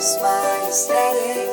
Kiss My Aesthetic,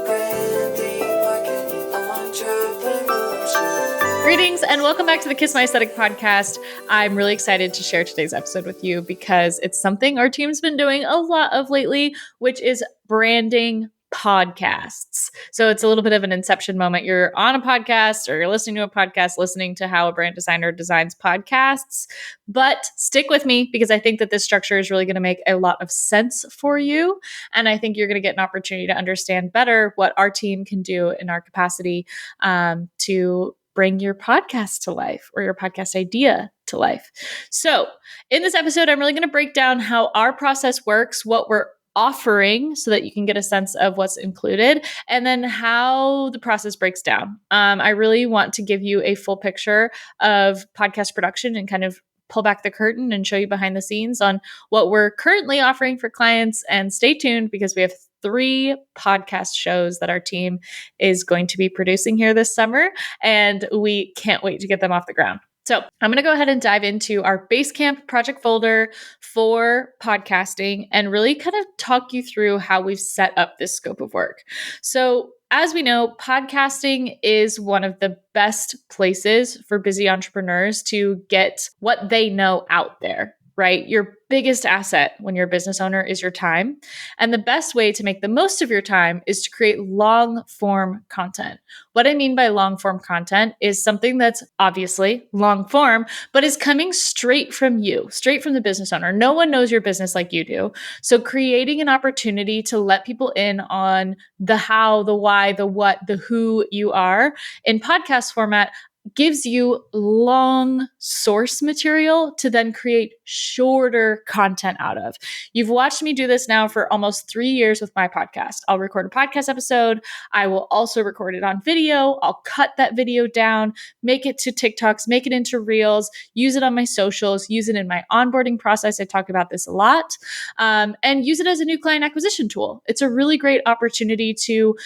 branding, marketing, entrepreneurship. Greetings and welcome back to the Kiss My Aesthetic podcast. I'm really excited to share today's episode with you because it's something our team's been doing a lot of lately, which is branding podcasts. So it's a little bit of an inception moment. You're on a podcast or you're listening to a podcast, listening to how a brand designer designs podcasts. But stick with me because I think that this structure is really going to make a lot of sense for you. And I think you're going to get an opportunity to understand better what our team can do in our capacity to bring your podcast to life or your podcast idea to life. So in this episode, I'm really going to break down how our process works, what we're offering so that you can get a sense of what's included, and then how the process breaks down. I really want to give you a full picture of podcast production and kind of pull back the curtain and show you behind the scenes on what we're currently offering for clients. And stay tuned because we have 3 podcast shows that our team is going to be producing here this summer, and we can't wait to get them off the ground. So I'm going to go ahead and dive into our Basecamp project folder for podcasting and really kind of talk you through how we've set up this scope of work. So as we know, podcasting is one of the best places for busy entrepreneurs to get what they know out there, right? Your biggest asset when you're a business owner is your time. And the best way to make the most of your time is to create long form content. What I mean by long form content is something that's obviously long form, but is coming straight from you, straight from the business owner. No one knows your business like you do. So creating an opportunity to let people in on the how, the why, the what, the who you are in podcast format gives you long source material to then create shorter content out of. You've watched me do this now for almost 3 years with my podcast. I'll record a podcast episode. I will also record it on video. I'll cut that video down, make it to TikToks, make it into Reels, use it on my socials, use it in my onboarding process. I talk about this a lot, and use it as a new client acquisition tool. It's a really great opportunity to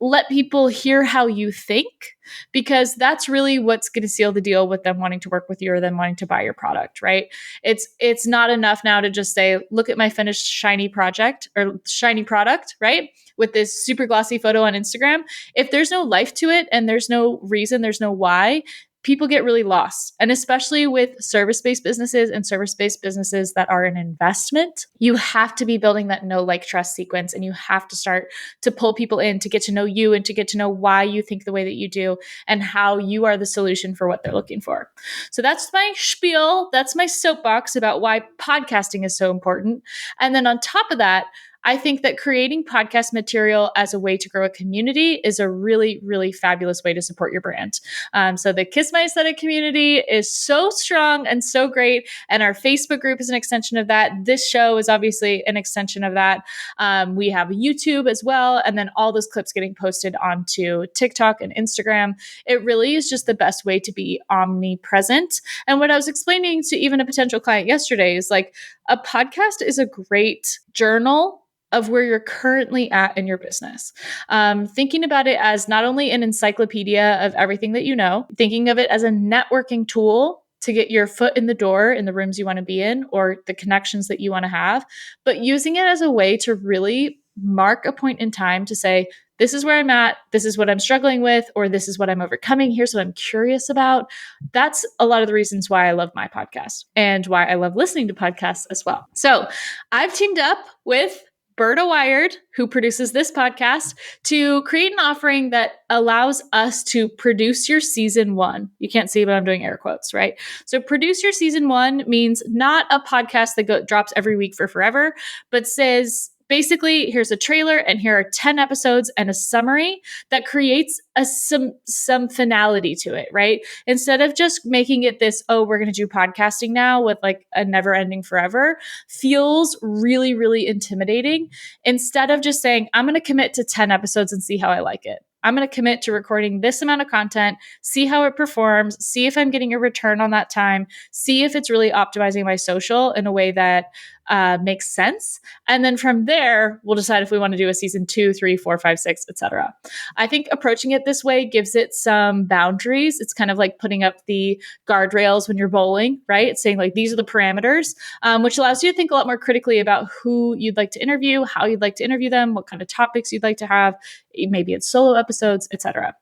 let people hear how you think, because that's really what's going to seal the deal with them wanting to work with you or them wanting to buy your product, right? It's not enough now to just say, look at my finished shiny project or shiny product, right? With this super glossy photo on Instagram. If there's no life to it and there's no reason, there's no why, people get really lost. And especially with service-based businesses and service-based businesses that are an investment, you have to be building that know, like, trust sequence. And you have to start to pull people in to get to know you and to get to know why you think the way that you do and how you are the solution for what they're looking for. So that's my spiel. That's my soapbox about why podcasting is so important. And then on top of that, I think that creating podcast material as a way to grow a community is a really, really fabulous way to support your brand. So the Kiss My Aesthetic community is so strong and so great. And our Facebook group is an extension of that. This show is obviously an extension of that. We have YouTube as well. And then all those clips getting posted onto TikTok and Instagram. It really is just the best way to be omnipresent. And what I was explaining to even a potential client yesterday is like, a podcast is a great journal of where you're currently at in your business. Thinking about it as not only an encyclopedia of everything that you know, thinking of it as a networking tool to get your foot in the door in the rooms you want to be in or the connections that you want to have, but using it as a way to really mark a point in time to say, this is where I'm at, this is what I'm struggling with, or this is what I'm overcoming, here's what I'm curious about. That's a lot of the reasons why I love my podcast and why I love listening to podcasts as well. So I've teamed up with Berta Wired, who produces this podcast, to create an offering that allows us to produce your season 1. You can't see, but I'm doing air quotes, right? So produce your season 1 means not a podcast that drops every week for forever, but says, basically, here's a trailer and here are 10 episodes and a summary that creates some finality to it, right? Instead of just making it this, oh, we're going to do podcasting now with like a never ending forever, feels really, really intimidating. Instead of just saying, I'm going to commit to 10 episodes and see how I like it. I'm going to commit to recording this amount of content, see how it performs, see if I'm getting a return on that time, see if it's really optimizing my social in a way that makes sense. And then from there, we'll decide if we want to do a season 2, 3, 4, 5, 6, etc. I think approaching it this way gives it some boundaries. It's kind of like putting up the guardrails when you're bowling, right? It's saying like, these are the parameters, which allows you to think a lot more critically about who you'd like to interview, how you'd like to interview them, what kind of topics you'd like to have. Maybe it's solo episodes, etc.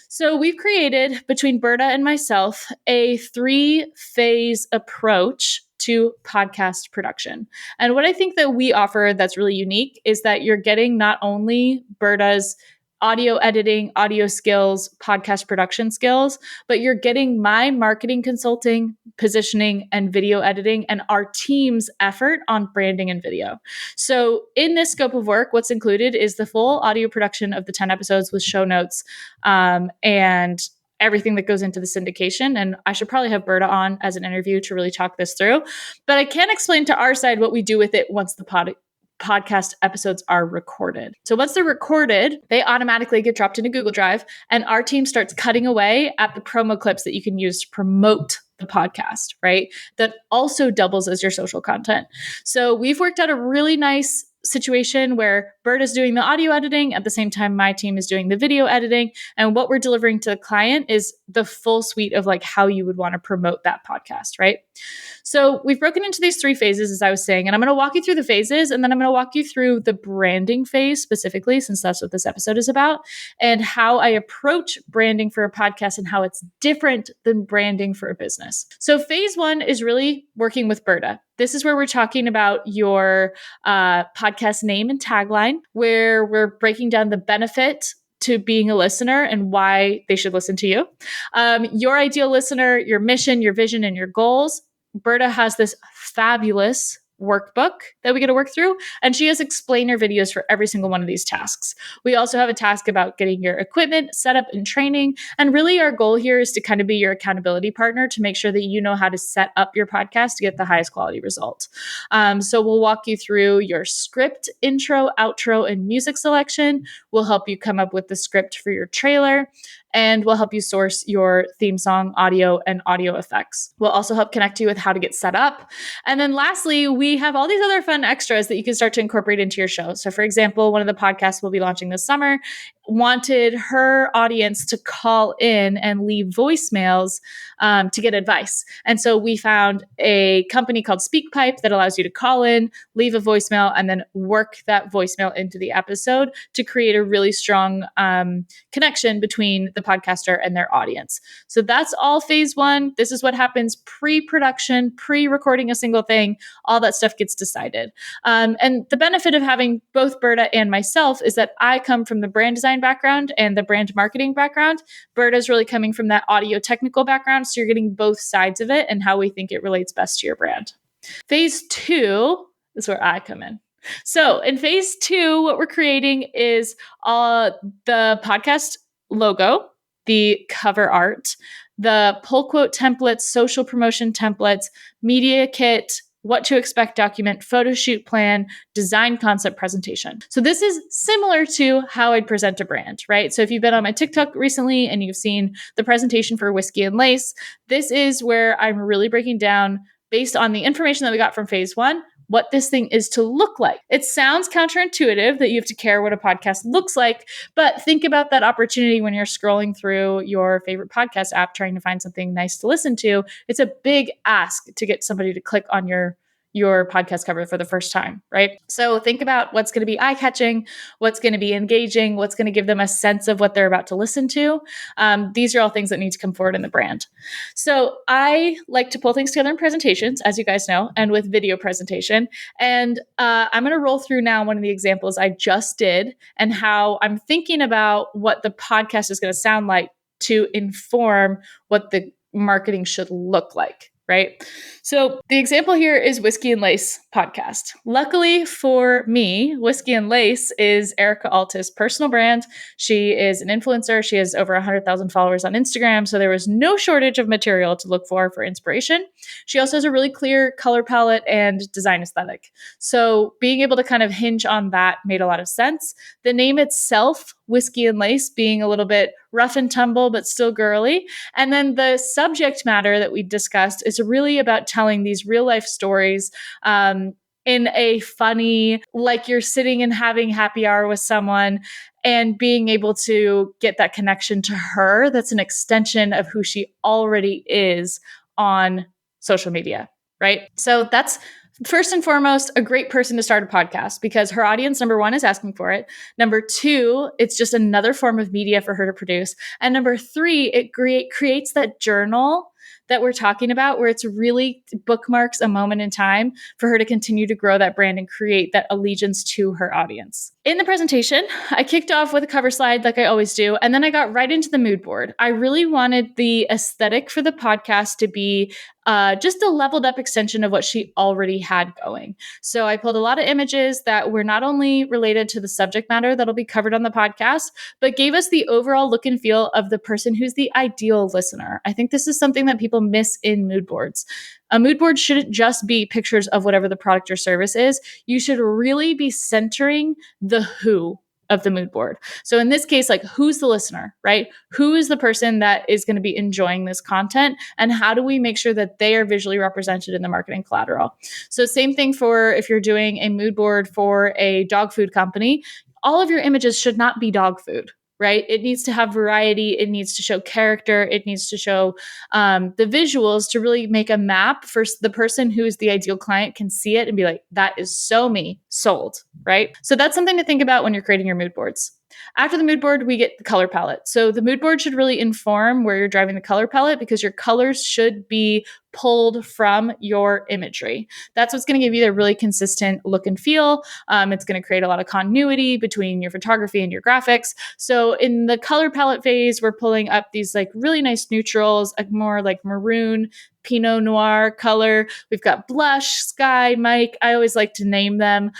So we've created, between Berta and myself, a 3-phase approach to podcast production. And what I think that we offer that's really unique is that you're getting not only Berta's audio editing, audio skills, podcast production skills, but you're getting my marketing consulting, positioning, and video editing, and our team's effort on branding and video. So in this scope of work, what's included is the full audio production of the 10 episodes with show notes, and everything that goes into the syndication. And I should probably have Berta on as an interview to really talk this through. But I can explain to our side what we do with it once the podcast episodes are recorded. So once they're recorded, they automatically get dropped into Google Drive, and our team starts cutting away at the promo clips that you can use to promote the podcast, right? That also doubles as your social content. So we've worked out a really nice situation where Berta's doing the audio editing at the same time my team is doing the video editing, and what we're delivering to the client is the full suite of like how you would want to promote that podcast, right? So we've broken into these 3 phases, as I was saying, and I'm going to walk you through the phases, and then I'm going to walk you through the branding phase specifically, since that's what this episode is about, and how I approach branding for a podcast and how it's different than branding for a business. So phase 1 is really working with Berta. This is where we're talking about your podcast name and tagline, where we're breaking down the benefit to being a listener and why they should listen to you. Your ideal listener, your mission, your vision, and your goals. Berta has this fabulous workbook that we get to work through, and she has explainer videos for every single one of these tasks. We also have a task about getting your equipment set up and training, and really our goal here is to kind of be your accountability partner to make sure that you know how to set up your podcast to get the highest quality result. So we'll walk you through your script, intro, outro, and music selection. We'll help you come up with the script for your trailer, and we'll help you source your theme song, audio, and audio effects. We'll also help connect you with how to get set up. And then lastly, we have all these other fun extras that you can start to incorporate into your show. So for example, one of the podcasts we'll be launching this summer wanted her audience to call in and leave voicemails to get advice. And so we found a company called SpeakPipe that allows you to call in, leave a voicemail, and then work that voicemail into the episode to create a really strong connection between the podcaster and their audience. So that's all phase 1. This is what happens pre-production, pre-recording a single thing. All that stuff gets decided. And the benefit of having both Berta and myself is that I come from the brand design background and the brand marketing background. Berta's really coming from that audio technical background. So you're getting both sides of it and how we think it relates best to your brand. Phase 2 is where I come in. So in phase 2, what we're creating is the podcast logo, the cover art, the pull quote templates, social promotion templates, media kit, what to expect document, photo shoot plan, design concept presentation. So this is similar to how I'd present a brand, right? So if you've been on my TikTok recently and you've seen the presentation for Whiskey and Lace, this is where I'm really breaking down, based on the information that we got from phase 1, what this thing is to look like. It sounds counterintuitive that you have to care what a podcast looks like, but think about that opportunity when you're scrolling through your favorite podcast app trying to find something nice to listen to. It's a big ask to get somebody to click on your podcast cover for the first time, right? So think about what's going to be eye-catching, what's going to be engaging, what's going to give them a sense of what they're about to listen to. These are all things that need to come forward in the brand. So I like to pull things together in presentations, as you guys know, and with video presentation. And I'm going to roll through now one of the examples I just did and how I'm thinking about what the podcast is going to sound like to inform what the marketing should look like. Right? So the example here is Whiskey and Lace podcast. Luckily for me, Whiskey and Lace is Erica Alta's personal brand. She is an influencer. She has over 100,000 followers on Instagram. So there was no shortage of material to look for inspiration. She also has a really clear color palette and design aesthetic. So being able to kind of hinge on that made a lot of sense. The name itself, Whiskey and Lace, being a little bit rough and tumble, but still girly. And then the subject matter that we discussed is really about telling these real life stories in a funny, like you're sitting and having happy hour with someone and being able to get that connection to her. That's an extension of who she already is on social media, right? So that's first and foremost a great person to start a podcast because her audience, number one, is asking for it. Number two, it's just another form of media for her to produce. And number three, it creates that journal that we're talking about where it's really bookmarks a moment in time for her to continue to grow that brand and create that allegiance to her audience. In the presentation, I kicked off with a cover slide like I always do, and then I got right into the mood board. I really wanted the aesthetic for the podcast to be just a leveled up extension of what she already had going. So I pulled a lot of images that were not only related to the subject matter that'll be covered on the podcast, but gave us the overall look and feel of the person who's the ideal listener. I think this is something that people miss in mood boards. A mood board shouldn't just be pictures of whatever the product or service is. You should really be centering the who of the mood board. So in this case, like who's the listener, right? Who is the person that is going to be enjoying this content? And how do we make sure that they are visually represented in the marketing collateral? So same thing for if you're doing a mood board for a dog food company, all of your images should not be dog food. Right? It needs to have variety. It needs to show character. It needs to show the visuals to really make a map for the person who is the ideal client can see it and be like, that is so me, sold, right? So that's something to think about when you're creating your mood boards. After the mood board, we get the color palette. So the mood board should really inform where you're driving the color palette because your colors should be pulled from your imagery. That's what's going to give you a really consistent look and feel. It's going to create a lot of continuity between your photography and your graphics. So in the color palette phase, we're pulling up these like really nice neutrals, like more like maroon, Pinot Noir color. We've got blush, sky, Mike. I always like to name them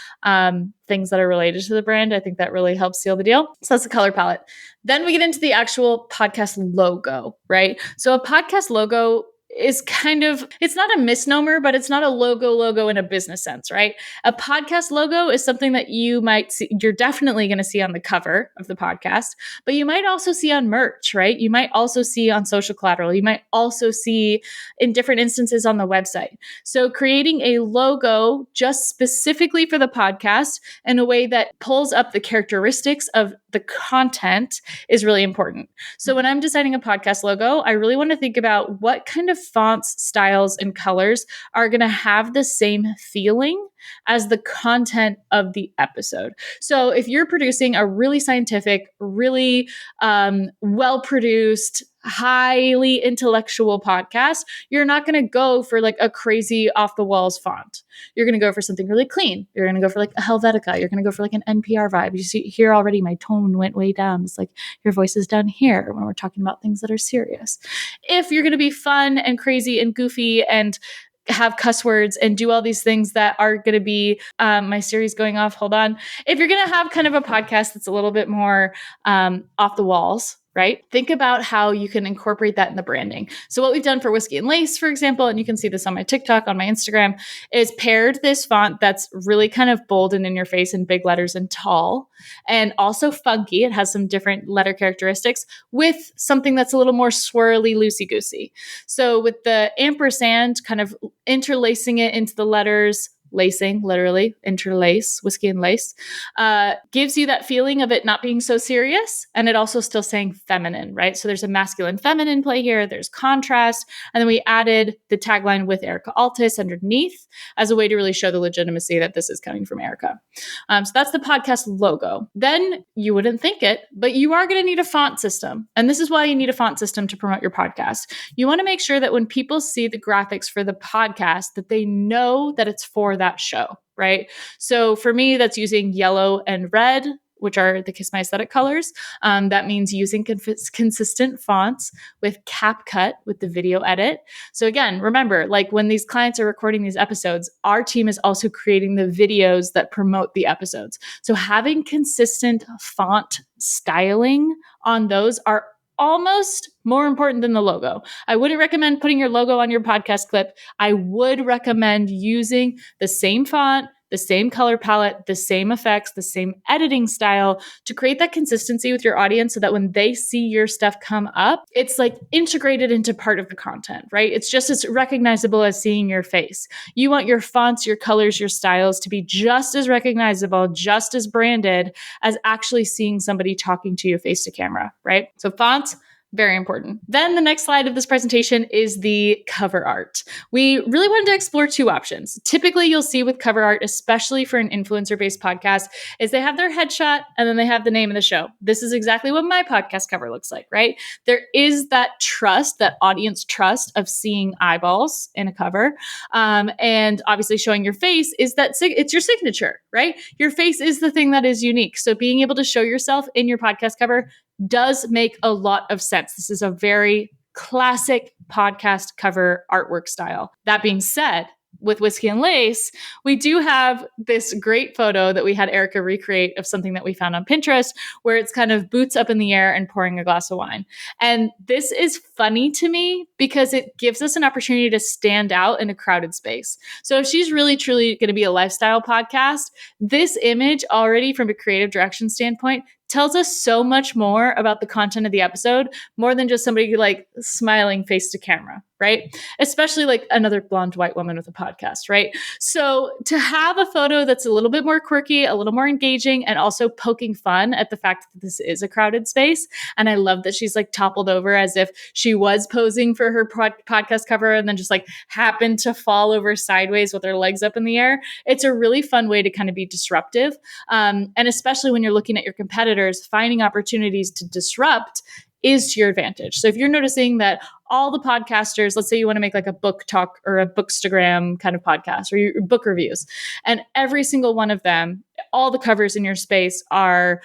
things that are related to the brand. I think that really helps seal the deal. So that's the color palette. Then we get into the actual podcast logo, right? So a podcast logo is kind of, it's not a misnomer, but it's not a logo in a business sense, right? A podcast logo is something that you might see, you're definitely going to see on the cover of the podcast, but you might also see on merch, right? You might also see on social collateral. You might also see in different instances on the website. So creating a logo just specifically for the podcast in a way that pulls up the characteristics of the content is really important. So when I'm designing a podcast logo, I really want to think about what kind of fonts, styles, and colors are going to have the same feeling as the content of the episode. So if you're producing a really scientific, really well-produced, highly intellectual podcast, you're not going to go for like a crazy off the walls font. You're going to go for something really clean. You're going to go for like a Helvetica. You're going to go for like an NPR vibe. You see here already, my tone went way down. It's like your voice is down here when we're talking about things that are serious. If you're going to be fun and crazy and goofy and have cuss words and do all these things that are going to be my series going off. Hold on. If you're going to have kind of a podcast that's a little bit more off the walls, right? Think about how you can incorporate that in the branding. So what we've done for Whiskey and Lace, for example, and you can see this on my TikTok, on my Instagram, is paired this font that's really kind of bold and in your face in big letters and tall, and also funky. It has some different letter characteristics with something that's a little more swirly, loosey-goosey. So with the ampersand, kind of interlacing it into the letters, lacing, literally, interlace, whiskey and lace, gives you that feeling of it not being so serious, and it also still saying feminine, right? So there's a masculine feminine play here, there's contrast, and then we added the tagline with Erica Altis underneath as a way to really show the legitimacy that this is coming from Erica. So that's the podcast logo. Then you wouldn't think it, but you are going to need a font system. And this is why you need a font system to promote your podcast. You want to make sure that when people see the graphics for the podcast, that they know that it's for that show, right? So for me, that's using yellow and red, which are the Kiss My Aesthetic colors. That means using consistent fonts with CapCut with the video edit. So again, remember, like when these clients are recording these episodes, our team is also creating the videos that promote the episodes. So having consistent font styling on those are almost more important than the logo. I wouldn't recommend putting your logo on your podcast clip. I would recommend using the same font, the same color palette, the same effects, the same editing style to create that consistency with your audience so that when they see your stuff come up, it's like integrated into part of the content, right? It's just as recognizable as seeing your face. You want your fonts, your colors, your styles to be just as recognizable, just as branded as actually seeing somebody talking to you face to camera, right? So fonts, very important. Then the next slide of this presentation is the cover art. We really wanted to explore two options. Typically, you'll see with cover art, especially for an influencer-based podcast, is they have their headshot and then they have the name of the show. This is exactly what my podcast cover looks like, right? There is that trust, that audience trust of seeing eyeballs in a cover. And obviously showing your face is that it's your signature, right? Your face is the thing that is unique. So being able to show yourself in your podcast cover does make a lot of sense. This is a very classic podcast cover artwork style. That being said, with Whiskey and Lace, we do have this great photo that we had Erica recreate of something that we found on Pinterest, where it's kind of boots up in the air and pouring a glass of wine. And this is funny to me because it gives us an opportunity to stand out in a crowded space. So if she's really, truly going to be a lifestyle podcast, this image already from a creative direction standpoint tells us so much more about the content of the episode, more than just somebody like smiling face to camera, right? Especially like another blonde white woman with a podcast, right? So to have a photo that's a little bit more quirky, a little more engaging, and also poking fun at the fact that this is a crowded space. And I love that she's like toppled over as if she was posing for her podcast cover and then just like happened to fall over sideways with her legs up in the air. It's a really fun way to kind of be disruptive. And especially when you're looking at your competitors, finding opportunities to disrupt is to your advantage. So if you're noticing that all the podcasters, let's say you want to make like a book talk or a bookstagram kind of podcast or your book reviews, and every single one of them, all the covers in your space are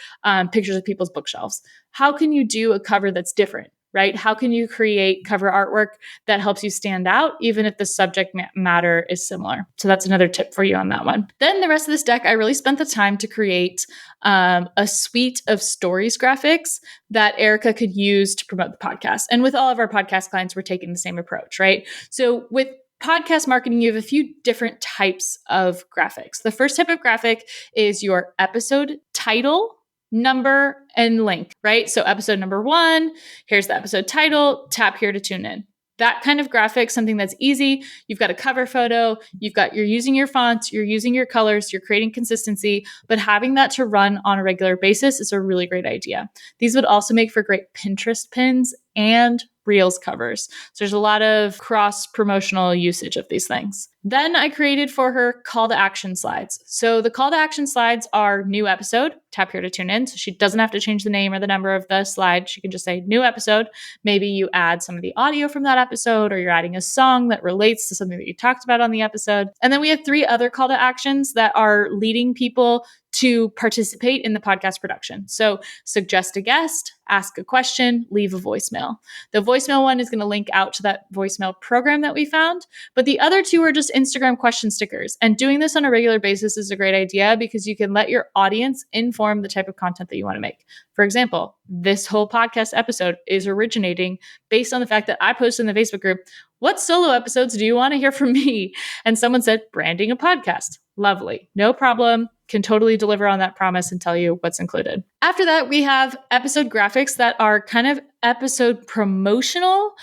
pictures of people's bookshelves. How can you do a cover that's different? Right? How can you create cover artwork that helps you stand out, even if the subject matter is similar? So that's another tip for you on that one. Then the rest of this deck, I really spent the time to create a suite of stories graphics that Erica could use to promote the podcast. And with all of our podcast clients, we're taking the same approach, right? So with podcast marketing, you have a few different types of graphics. The first type of graphic is your episode title, number, and link, right? So episode number 1, here's the episode title, tap here to tune in. That kind of graphic, something that's easy. You've got a cover photo, you're using your fonts, you're using your colors, you're creating consistency, but having that to run on a regular basis is a really great idea. These would also make for great Pinterest pins and Reels covers. So there's a lot of cross-promotional usage of these things. Then I created for her call to action slides. So the call to action slides are new episode, tap here to tune in. So she doesn't have to change the name or the number of the slide. She can just say new episode. Maybe you add some of the audio from that episode, or you're adding a song that relates to something that you talked about on the episode. And then we have 3 other call to actions that are leading people to participate in the podcast production. So suggest a guest, ask a question, leave a voicemail. The voicemail one is going to link out to that voicemail program that we found, but the other 2 are just Instagram question stickers. And doing this on a regular basis is a great idea because you can let your audience inform the type of content that you want to make. For example, this whole podcast episode is originating based on the fact that I posted in the Facebook group, what solo episodes do you want to hear from me? And someone said, branding a podcast. Lovely. No problem. Can totally deliver on that promise and tell you what's included. After that, we have episode graphics that are kind of episode promotional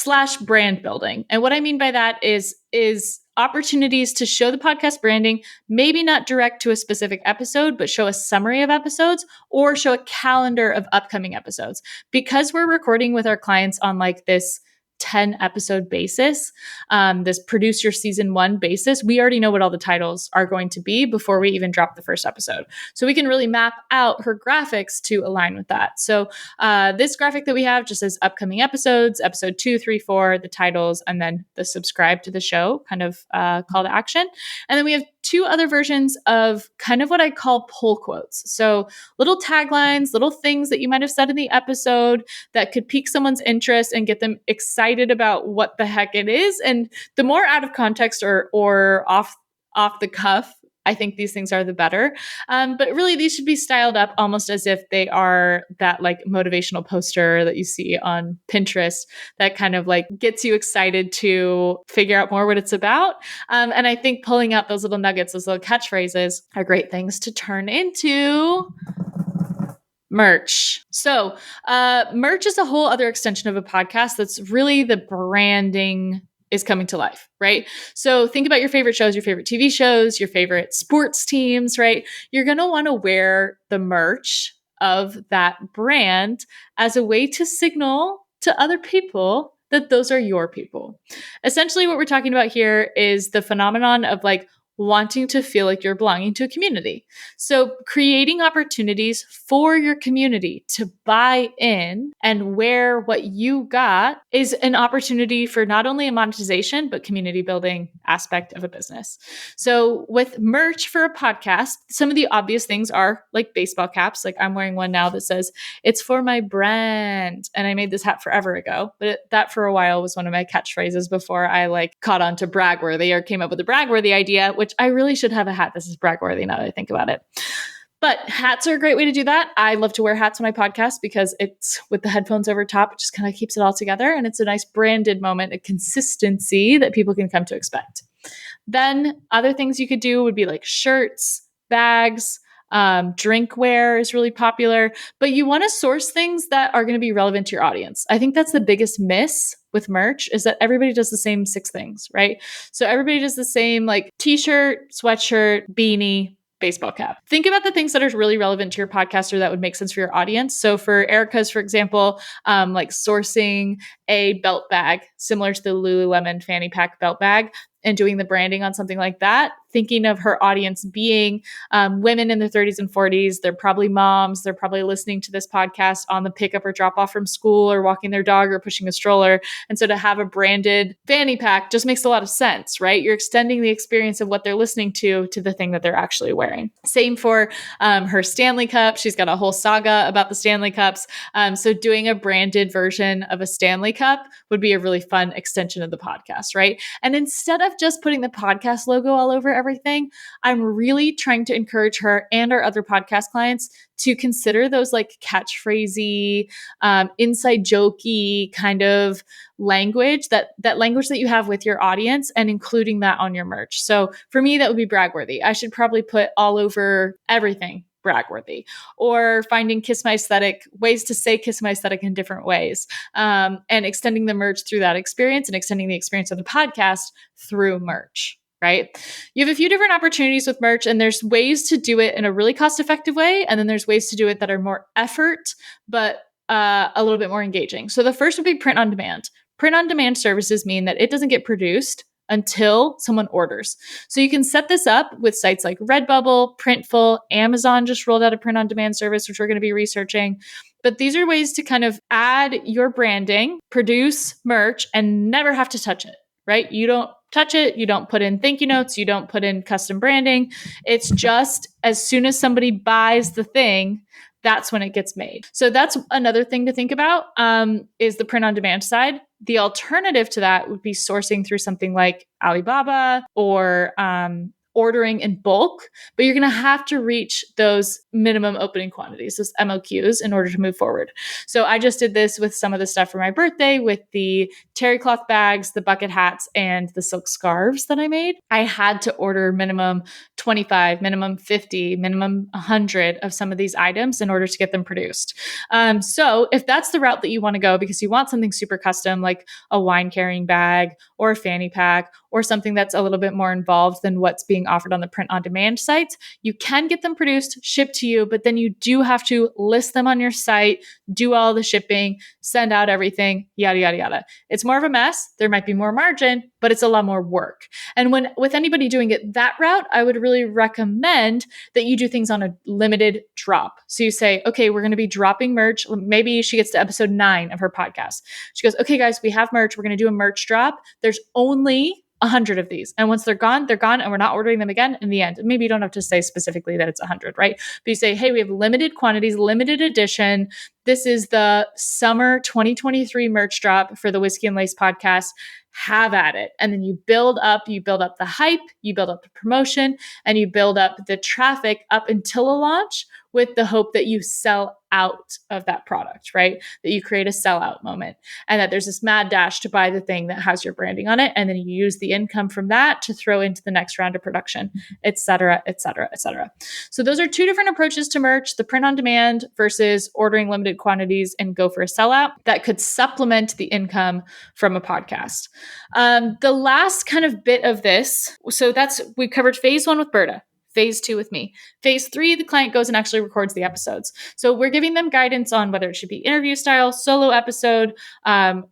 / brand building. And what I mean by that is opportunities to show the podcast branding, maybe not direct to a specific episode, but show a summary of episodes or show a calendar of upcoming episodes. Because we're recording with our clients on like this 10 episode basis, this produce your season 1 basis, we already know what all the titles are going to be before we even drop the first episode. So we can really map out her graphics to align with that. So this graphic that we have just says upcoming episodes, episode 2, 3, 4, the titles, and then the subscribe to the show kind of call to action. And then we have 2 other versions of kind of what I call pull quotes. So little taglines, little things that you might have said in the episode that could pique someone's interest and get them excited about what the heck it is. And the more out of context or off the cuff I think these things are the better. But really, these should be styled up almost as if they are that like motivational poster that you see on Pinterest that kind of like gets you excited to figure out more what it's about. And I think pulling out those little nuggets, those little catchphrases are great things to turn into merch. So, merch is a whole other extension of a podcast that's really the branding is coming to life, right? So, think about your favorite shows, your favorite TV shows, your favorite sports teams, right? You're going to want to wear the merch of that brand as a way to signal to other people that those are your people. Essentially, what we're talking about here is the phenomenon of like wanting to feel like you're belonging to a community. So, creating opportunities for your community to buy in and wear what you got is an opportunity for not only a monetization, but community building aspect of a business. So, with merch for a podcast, some of the obvious things are like baseball caps. Like I'm wearing one now that says, "It's for my brand." And I made this hat forever ago, but that for a while was one of my catchphrases before I like caught on to bragworthy or came up with the bragworthy idea, which I really should have a hat. This is bragworthy now that I think about it. But hats are a great way to do that. I love to wear hats on my podcast because it's with the headphones over top. It just kind of keeps it all together. And it's a nice branded moment, a consistency that people can come to expect. Then other things you could do would be like shirts, bags, drinkware is really popular, but you want to source things that are going to be relevant to your audience. I think that's the biggest miss with merch is that everybody does the same 6 things, right? So everybody does the same like t-shirt, sweatshirt, beanie, baseball cap. Think about the things that are really relevant to your podcast or that would make sense for your audience. So for Erica's, for example, like sourcing a belt bag similar to the Lululemon fanny pack belt bag and doing the branding on something like that, thinking of her audience being women in their 30s and 40s. They're probably moms. They're probably listening to this podcast on the pickup or drop off from school or walking their dog or pushing a stroller. And so to have a branded fanny pack just makes a lot of sense, right? You're extending the experience of what they're listening to the thing that they're actually wearing. Same for her Stanley Cup. She's got a whole saga about the Stanley Cups. So doing a branded version of a Stanley Cup would be a really fun extension of the podcast, right? And instead of just putting the podcast logo all over everything, I'm really trying to encourage her and our other podcast clients to consider those like catchphrasey, inside jokey kind of language, that language that you have with your audience and including that on your merch. So for me, that would be bragworthy. I should probably put all over everything bragworthy, or finding Kiss My Aesthetic, ways to say Kiss My Aesthetic in different ways, and extending the merch through that experience and extending the experience of the podcast through merch. Right? You have a few different opportunities with merch, and there's ways to do it in a really cost-effective way, and then there's ways to do it that are more effort, but a little bit more engaging. So the first would be print on demand. Print on demand services mean that it doesn't get produced until someone orders. So you can set this up with sites like Redbubble, Printful, Amazon just rolled out a print on demand service, which we're going to be researching. But these are ways to kind of add your branding, produce merch, and never have to touch it, right? You don't touch it. You don't put in thank you notes. You don't put in custom branding. It's just as soon as somebody buys the thing, that's when it gets made. So that's another thing to think about, is the print on demand side. The alternative to that would be sourcing through something like Alibaba or ordering in bulk, but you're going to have to reach those minimum opening quantities, those MOQs, in order to move forward. So I just did this with some of the stuff for my birthday with the terry cloth bags, the bucket hats, and the silk scarves that I made. I had to order minimum 25, minimum 50, minimum 100 of some of these items in order to get them produced. So if that's the route that you want to go because you want something super custom, like a wine carrying bag or a fanny pack or something that's a little bit more involved than what's being offered on the print on demand sites, you can get them produced, shipped to you, but then you do have to list them on your site, do all the shipping, send out everything, yada, yada, yada. It's more of a mess. There might be more margin, but it's a lot more work. And when with anybody doing it that route, I would really recommend that you do things on a limited drop. So you say, okay, we're going to be dropping merch. Maybe she gets to episode 9 of her podcast. She goes, okay, guys, we have merch. We're going to do a merch drop. There's only 100 of these. And once they're gone, and we're not ordering them again in the end. Maybe you don't have to say specifically that it's 100, right? But you say, hey, we have limited quantities, limited edition. This is the summer 2023 merch drop for the Whiskey and Lace podcast. have at it. And then you build up the hype, you build up the promotion, and you build up the traffic up until a launch with the hope that you sell out of that product, right? That you create a sellout moment and that there's this mad dash to buy the thing that has your branding on it. And then you use the income from that to throw into the next round of production, et cetera, et cetera, et cetera. So those are two different approaches to merch, the print on demand versus ordering limited quantities and go for a sellout that could supplement the income from a podcast. The last kind of bit of this, so we covered phase 1 with Berta. Phase 2 with me. Phase 3, the client goes and actually records the episodes. So we're giving them guidance on whether it should be interview style, solo episode,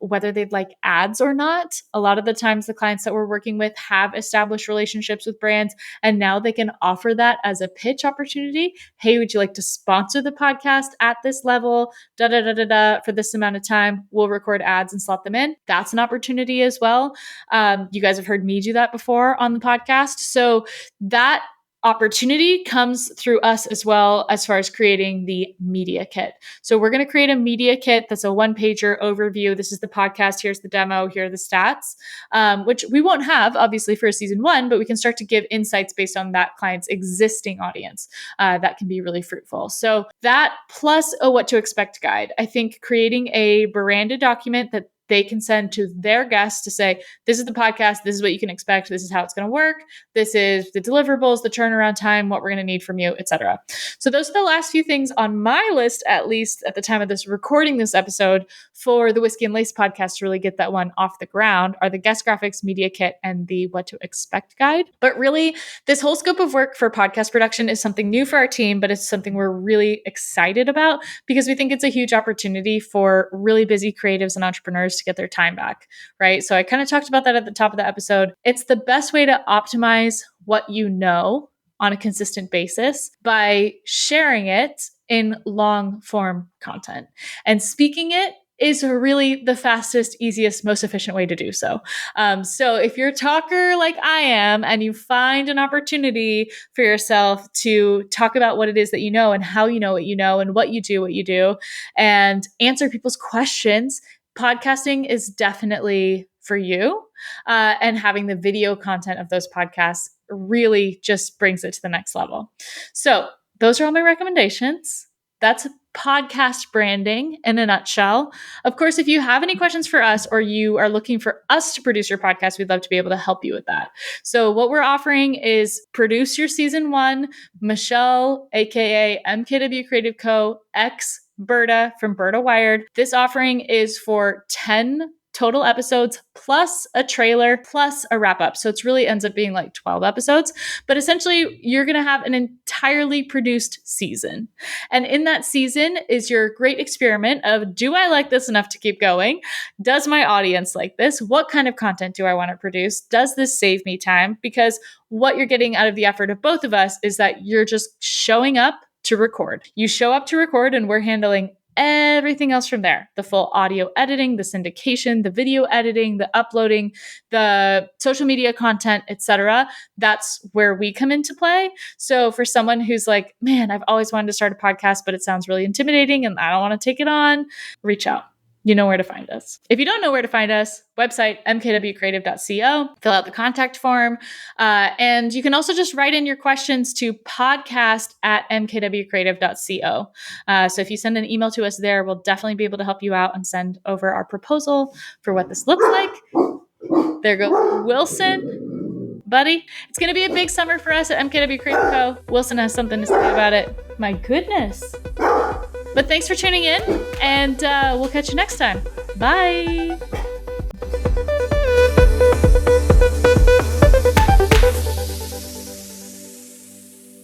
whether they'd like ads or not. A lot of the times the clients that we're working with have established relationships with brands, and now they can offer that as a pitch opportunity. Hey, would you like to sponsor the podcast at this level? For this amount of time, we'll record ads and slot them in. That's an opportunity as well. You guys have heard me do that before on the podcast. So that opportunity comes through us as well as far as creating the media kit. So we're going to create a media kit that's a 1-pager overview. This is the podcast. Here's the demo. Here are the stats, which we won't have obviously for a season 1, but we can start to give insights based on that client's existing audience. That can be really fruitful. So that plus a what to expect guide. I think creating a branded document that they can send to their guests to say, this is the podcast, this is what you can expect, this is how it's going to work, this is the deliverables, the turnaround time, what we're going to need from you, etc. So those are the last few things on my list, at least at the time of this recording this episode, for the Whiskey and Lace podcast to really get that one off the ground, are the guest graphics, media kit, and the what to expect guide. But really, this whole scope of work for podcast production is something new for our team, but it's something we're really excited about because we think it's a huge opportunity for really busy creatives and entrepreneurs to get their time back, right? So I kind of talked about that at the top of the episode. It's the best way to optimize what you know on a consistent basis by sharing it in long form content. And speaking it is really the fastest, easiest, most efficient way to do so. So if you're a talker like I am and you find an opportunity for yourself to talk about what it is that you know and how you know and what you do, and answer people's questions, podcasting is definitely for you. And having the video content of those podcasts really just brings it to the next level. So those are all my recommendations. That's podcast branding in a nutshell. Of course, if you have any questions for us or you are looking for us to produce your podcast, we'd love to be able to help you with that. So what we're offering is produce your season 1, Michelle, aka MKW Creative Co, ex Berta from Berta Wired. This offering is for 10 total episodes plus a trailer plus a wrap up. So it really ends up being like 12 episodes, but essentially you're going to have an entirely produced season. And in that season is your great experiment of, do I like this enough to keep going? Does my audience like this? What kind of content do I want to produce? Does this save me time? Because what you're getting out of the effort of both of us is that you're just showing up to record. You show up to record and we're handling everything else from there. The full audio editing, the syndication, the video editing, the uploading, the social media content, etc. That's where we come into play. So for someone who's like, man, I've always wanted to start a podcast, but it sounds really intimidating and I don't want to take it on, reach out. You know where to find us. If you don't know where to find us, website, mkwcreative.co, fill out the contact form. And you can also just write in your questions to podcast@mkwcreative.co. So if you send an email to us there, we'll definitely be able to help you out and send over our proposal for what this looks like. There goes Wilson. Buddy, it's going to be a big summer for us at MKW Creative Co. Wilson has something to say about it. My goodness. But thanks for tuning in, and we'll catch you next time. Bye.